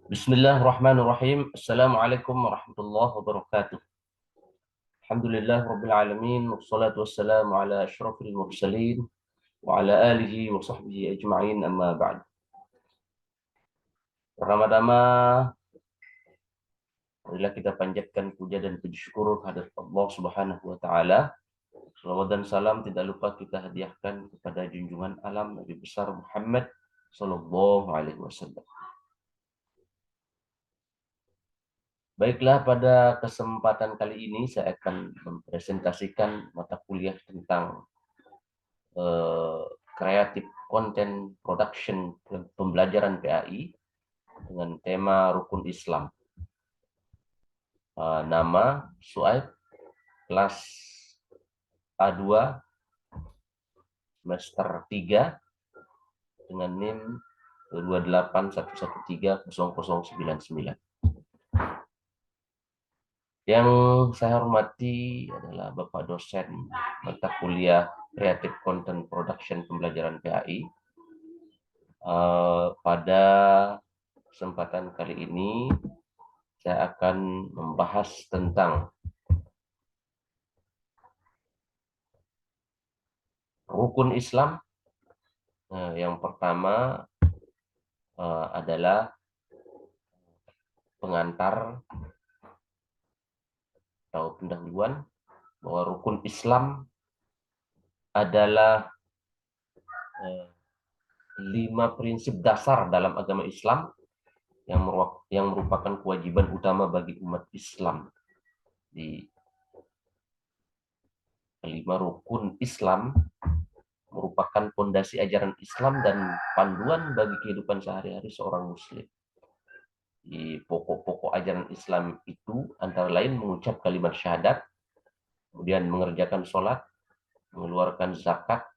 Bismillahirrahmanirrahim. Assalamualaikum warahmatullahi wabarakatuh. Alhamdulillah rabbil alamin wassalatu wassalamu ala asyrafil mursalin wa ala alihi wa sahbihi ajma'in amma ba'd. Pertama-tama marilah kita panjatkan puja dan puji syukur kehadirat Allah Subhanahu wa taala. Salawat dan salam tidak lupa kita hadiahkan kepada junjungan alam Nabi besar Muhammad sallallahu alaihi wasallam. Baiklah, pada kesempatan kali ini saya akan mempresentasikan mata kuliah tentang Creative Content Production pembelajaran PAI dengan tema Rukun Islam. Nama Suaib, kelas A2 semester 3 dengan NIM 281130099. Yang saya hormati adalah Bapak dosen mata kuliah Creative Content Production pembelajaran PAI. Pada kesempatan kali ini saya akan membahas tentang rukun Islam. Yang pertama adalah pengantar atau pendahuluan bahwa rukun Islam adalah 5 prinsip dasar dalam agama Islam yang merupakan kewajiban utama bagi umat Islam. Di 5 rukun Islam merupakan fondasi ajaran Islam dan panduan bagi kehidupan sehari-hari seorang muslim. Di pokok-pokok ajaran Islam itu antara lain mengucap kalimat syahadat, kemudian mengerjakan sholat, mengeluarkan zakat,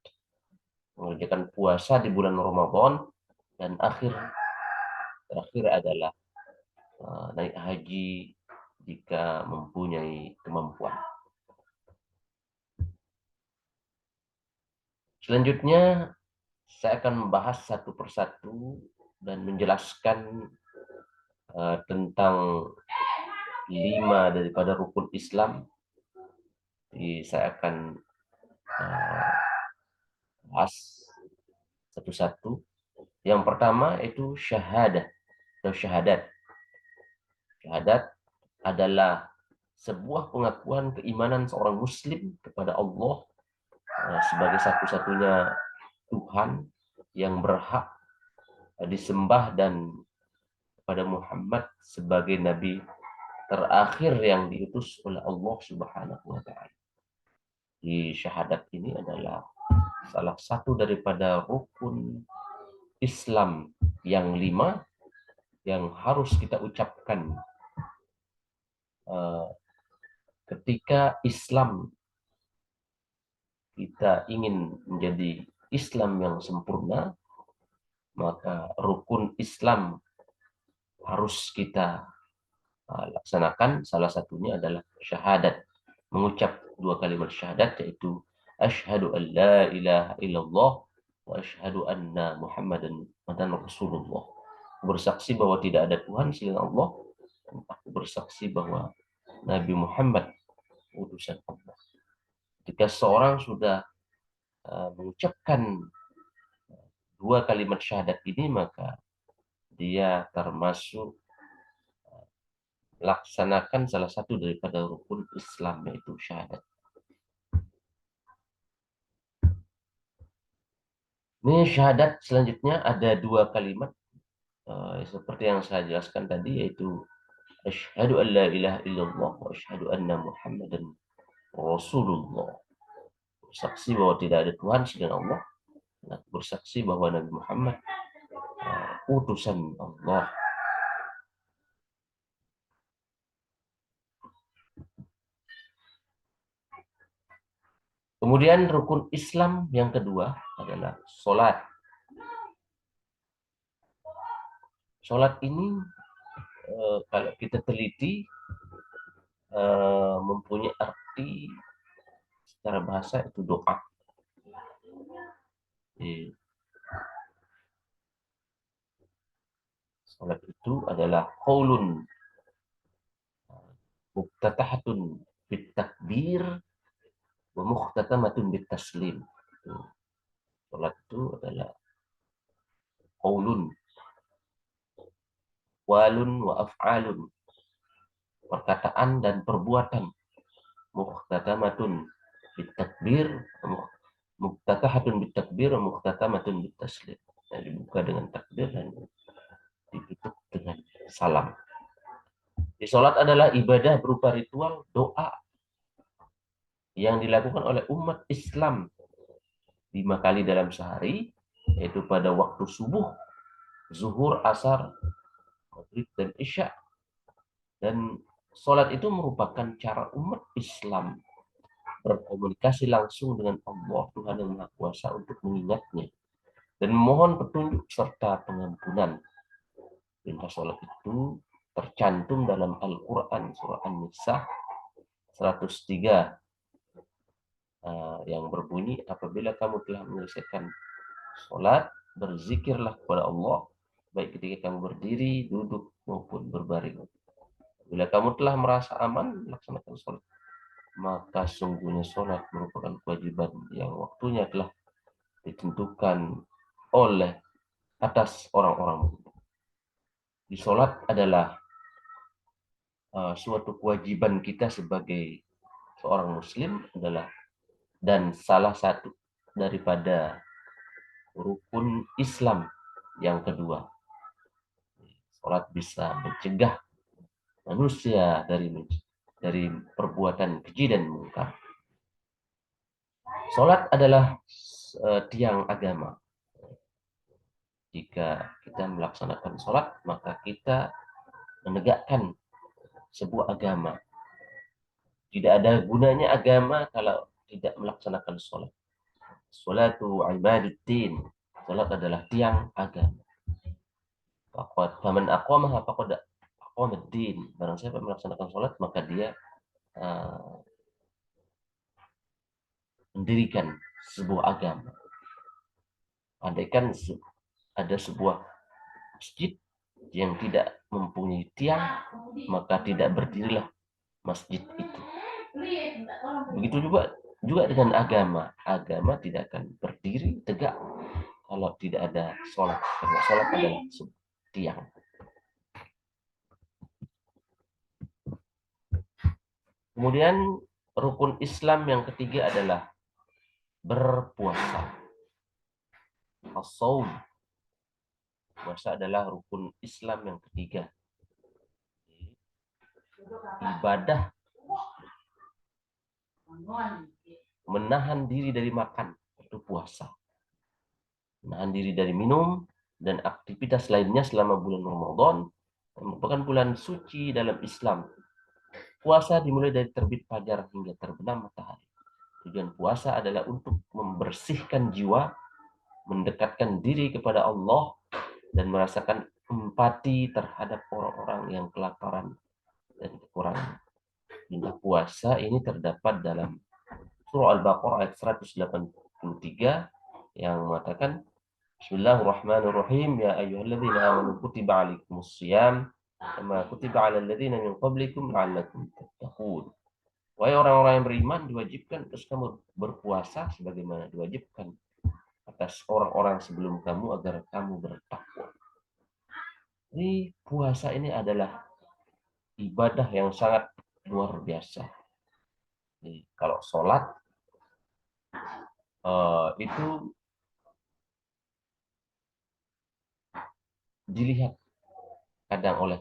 mengerjakan puasa di bulan Ramadan, dan terakhir adalah naik haji jika mempunyai kemampuan. Selanjutnya saya akan membahas satu persatu dan menjelaskan tentang 5 daripada rukun Islam. Jadi saya akan bahas satu-satu. Yang pertama itu syahadat atau syahadat. Syahadat adalah sebuah pengakuan keimanan seorang muslim kepada Allah sebagai satu-satunya Tuhan yang berhak disembah dan kepada Muhammad sebagai nabi terakhir yang diutus oleh Allah Subhanahu wa taala. Di syahadat ini adalah salah satu daripada rukun Islam yang 5 yang harus kita ucapkan ketika Islam kita ingin menjadi Islam yang sempurna, maka rukun Islam harus kita laksanakan. Salah satunya adalah syahadat, mengucap 2 kalimat syahadat, yaitu asyhadu an la ilaha illallah wa asyhadu anna muhammadan rasulullah. Bersaksi bahwa tidak ada Tuhan selain Allah, dan aku bersaksi bahwa Nabi Muhammad utusan Allah. Jika seorang sudah mengucapkan 2 kalimat syahadat ini, maka dia termasuk laksanakan salah satu daripada rukun Islam, yaitu syahadat. Ini syahadat selanjutnya ada 2 kalimat seperti yang saya jelaskan tadi, yaitu asyhadu an la ilaha illallah wa asyhadu anna muhammadan rasulullah. Bersaksi bahwa tidak ada Tuhan selain Allah, dan bersaksi bahwa Nabi Muhammad utusan Allah. Kemudian rukun Islam yang kedua adalah sholat. Sholat ini kalau kita teliti mempunyai arti secara bahasa itu doa. Salat itu adalah qaulun muftatahatun bit takbir wa mukhtatamatun bit taslim. Salat itu adalah qaulun walun wa af'alun, perkataan dan perbuatan, mukhtatamatun bit takbir, muftatahatun bit takbir wa mukhtatamatun bit taslim. Nah, dibuka dengan takbir dan ditutup dengan salam. Di salat adalah ibadah berupa ritual doa yang dilakukan oleh umat Islam 5 kali dalam sehari, yaitu pada waktu subuh, zuhur, asar, maghrib, dan isya. Dan salat itu merupakan cara umat Islam berkomunikasi langsung dengan Allah, Tuhan yang Maha Kuasa, untuk mengingatnya dan memohon petunjuk serta pengampunan. Perintah salat itu tercantum dalam Al-Quran surah An-Nisa 103 yang berbunyi, apabila kamu telah menyelesaikan salat, berzikirlah kepada Allah baik ketika kamu berdiri, duduk maupun berbaring. Bila kamu telah merasa aman, laksanakan salat. Maka sungguhnya salat merupakan kewajiban yang waktunya telah ditentukan oleh atas orang-orang. Di salat adalah suatu kewajiban kita sebagai seorang muslim adalah, dan salah satu daripada rukun Islam yang kedua. Salat bisa mencegah manusia dari perbuatan keji dan mungkar. Salat adalah tiang agama. Jika kita melaksanakan salat, maka kita menegakkan sebuah agama. Tidak ada gunanya agama kalau tidak melaksanakan salat. Salatu ibaduddin. Salat adalah tiang agama. Faman aqamaha faqad aqamaddin. Barang siapa melaksanakan salat, maka dia mendirikan sebuah agama. Andaikan ada sebuah masjid yang tidak mempunyai tiang, maka tidak berdirilah masjid itu. Begitu juga dengan agama. Agama tidak akan berdiri tegak kalau tidak ada sholat. Karena sholat adalah tiang. Kemudian rukun Islam yang ketiga adalah berpuasa. As-shaum. Puasa adalah rukun Islam yang ketiga. Ibadah menahan diri dari makan, itu puasa. Menahan diri dari minum dan aktivitas lainnya selama bulan Ramadan, yang merupakan bulan suci dalam Islam. Puasa dimulai dari terbit fajar hingga terbenam matahari. Tujuan puasa adalah untuk membersihkan jiwa, mendekatkan diri kepada Allah, dan merasakan empati terhadap orang-orang yang kelaparan dan kekurangan. Perintah puasa ini terdapat dalam surah Al-Baqarah ayat 183 yang mengatakan, Bismillahirrahmanirrahim, ya ayyuhalladzina amanu kutiba alaikumus shiyam kama kutiba alal ladzina min qablikum la'allakum tattaqun. Wahai orang-orang yang beriman, diwajibkan terus kamu berpuasa sebagaimana diwajibkan atas orang-orang sebelum kamu agar kamu bertakwa. Jadi puasa ini adalah ibadah yang sangat luar biasa. Jadi, kalau sholat itu dilihat kadang oleh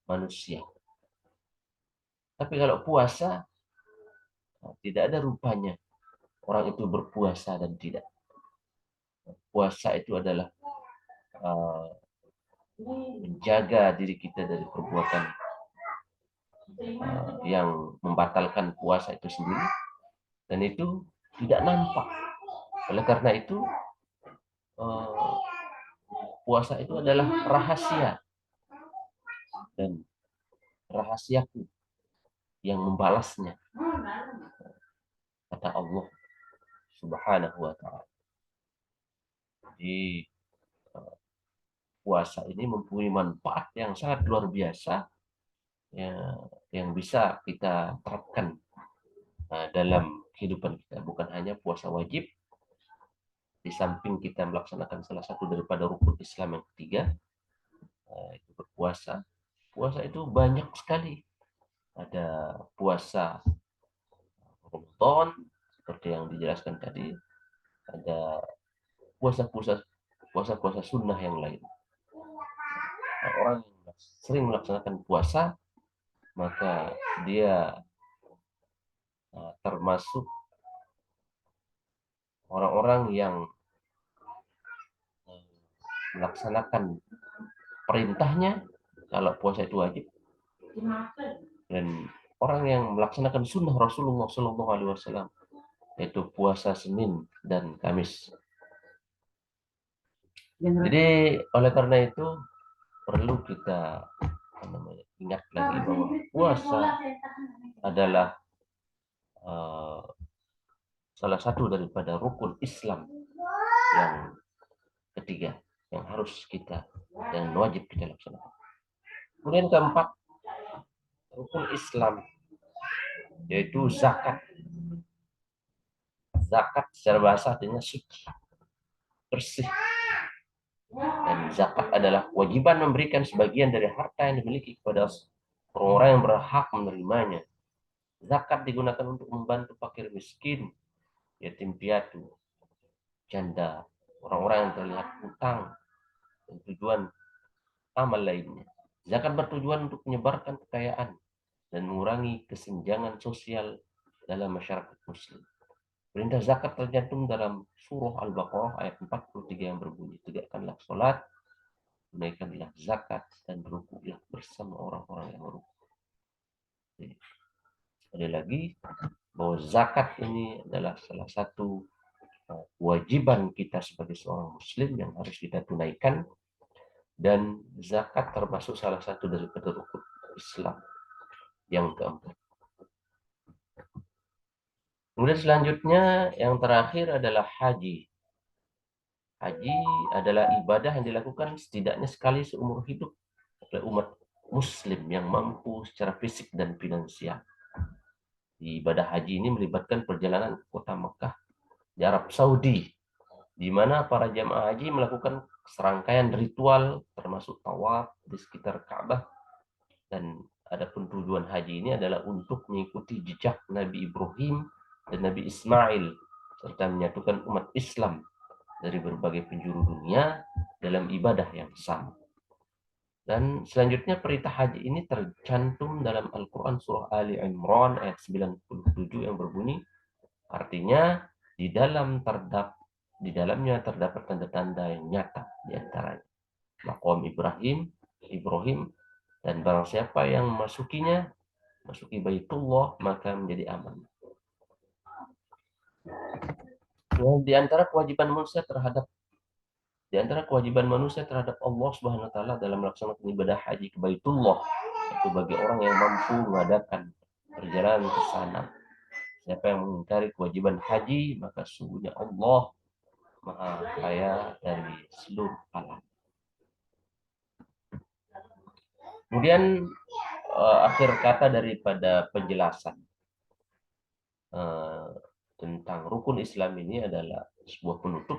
manusia. Tapi kalau puasa, tidak ada rupanya orang itu berpuasa dan tidak. Puasa itu adalah menjaga diri kita dari perbuatan yang membatalkan puasa itu sendiri. Dan itu tidak nampak. Oleh karena itu, puasa itu adalah rahasia. Dan rahasiaku yang membalasnya, kata Allah Subhanahu wa ta'ala. Jadi puasa ini mempunyai manfaat yang sangat luar biasa ya, yang bisa kita terapkan dalam kehidupan kita. Bukan hanya puasa wajib, di samping kita melaksanakan salah satu daripada rukun Islam yang ketiga, itu berpuasa. Puasa itu banyak sekali. Ada puasa Ramadan seperti yang dijelaskan tadi, ada puasa-puasa sunnah yang lain. Orang yang sering melaksanakan puasa, maka dia termasuk orang-orang yang melaksanakan perintahnya kalau puasa itu wajib, dan orang yang melaksanakan sunnah Rasulullah SAW, yaitu puasa Senin dan Kamis. Jadi oleh karena itu perlu kita ingat lagi bahwa puasa adalah salah satu daripada rukun Islam yang ketiga yang harus kita dan wajib kita laksanakan. Kemudian keempat, rukun Islam yaitu zakat. Zakat secara bahasa artinya suci, bersih. Dan zakat adalah kewajiban memberikan sebagian dari harta yang dimiliki kepada orang-orang yang berhak menerimanya. Zakat digunakan untuk membantu fakir miskin, yatim piatu, janda, orang-orang yang terlihat utang, dan tujuan amal lainnya. Zakat bertujuan untuk menyebarkan kekayaan dan mengurangi kesenjangan sosial dalam masyarakat muslim. Perintah zakat tercantum dalam surah Al-Baqarah ayat 43 yang berbunyi, tegakkanlah sholat, tunaikanlah zakat, dan berukuhlah bersama orang-orang yang merukuk. Sekali lagi, bahwa zakat ini adalah salah satu kewajiban kita sebagai seorang muslim yang harus kita tunaikan, dan zakat termasuk salah satu dari rukun Islam yang keempat. Kemudian selanjutnya yang terakhir adalah haji. Haji adalah ibadah yang dilakukan setidaknya sekali seumur hidup oleh umat muslim yang mampu secara fisik dan finansial. Ibadah haji ini melibatkan perjalanan ke kota Mekah di Arab Saudi, di mana para jamaah haji melakukan serangkaian ritual termasuk tawaf di sekitar Ka'bah. Dan adapun tujuan haji ini adalah untuk mengikuti jejak Nabi Ibrahim dan Nabi Ismail, serta menyatukan umat Islam dari berbagai penjuru dunia dalam ibadah yang sama. Dan selanjutnya perintah haji ini tercantum dalam Al-Quran surah Ali Imran ayat 97 yang berbunyi, artinya di dalamnya terdapat tanda-tanda yang nyata, di antaranya maqam Ibrahim, dan barang siapa yang masuki Baitullah, maka menjadi aman. Di antara kewajiban manusia terhadap Allah Subhanahu wa taala dalam melaksanakan ibadah haji ke Baitullah, itu bagi orang yang mampu mengadakan perjalanan ke sana. Siapa yang mengingkari kewajiban haji, maka sungguhnya Allah Maha Kaya dari seluruh alam. Kemudian akhir kata daripada penjelasan tentang rukun Islam ini adalah sebuah penutup.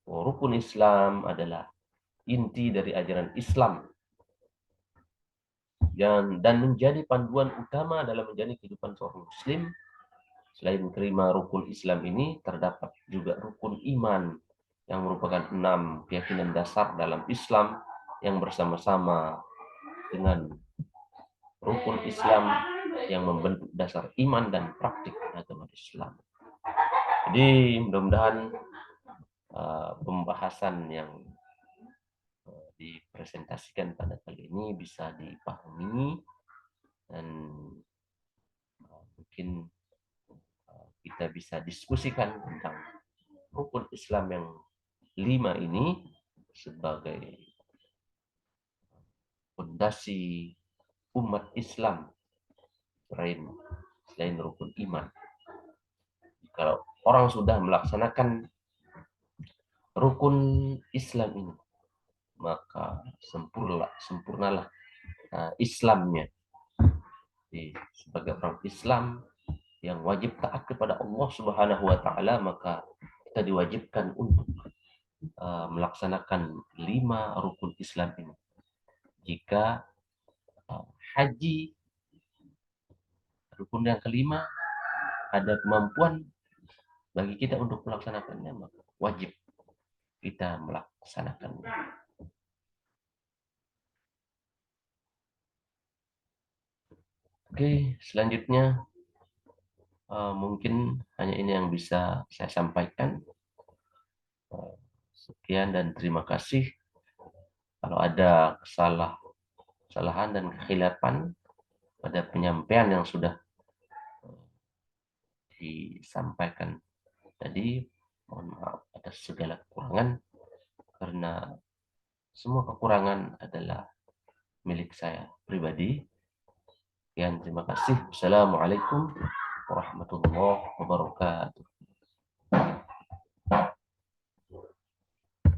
Rukun Islam adalah inti dari ajaran Islam dan menjadi panduan utama dalam menjalani kehidupan seorang muslim. Selain kelima rukun Islam ini, terdapat juga rukun iman yang merupakan 6 keyakinan dasar dalam Islam yang bersama-sama dengan rukun Islam yang membentuk dasar iman dan praktik agama Islam. Jadi mudah-mudahan pembahasan yang dipresentasikan pada kali ini bisa dipahami, dan mungkin kita bisa diskusikan tentang rukun Islam yang 5 ini sebagai fondasi umat Islam selain rukun iman. Kalau orang sudah melaksanakan rukun Islam ini, maka sempurnalah Islamnya. Jadi, sebagai orang Islam yang wajib taat kepada Allah Subhanahu wa taala, maka kita diwajibkan untuk melaksanakan 5 rukun Islam ini. Jika haji rukun yang kelima ada kemampuan bagi kita untuk melaksanakannya, maka wajib kita melaksanakannya. Oke, selanjutnya mungkin hanya ini yang bisa saya sampaikan. Sekian dan terima kasih. Kalau ada kesalahan dan kekhilafan pada penyampaian yang sudah disampaikan tadi, mohon maaf atas segala kekurangan, karena semua kekurangan adalah milik saya pribadi. Sekian, terima kasih. Wassalamualaikum warahmatullahi wabarakatuh.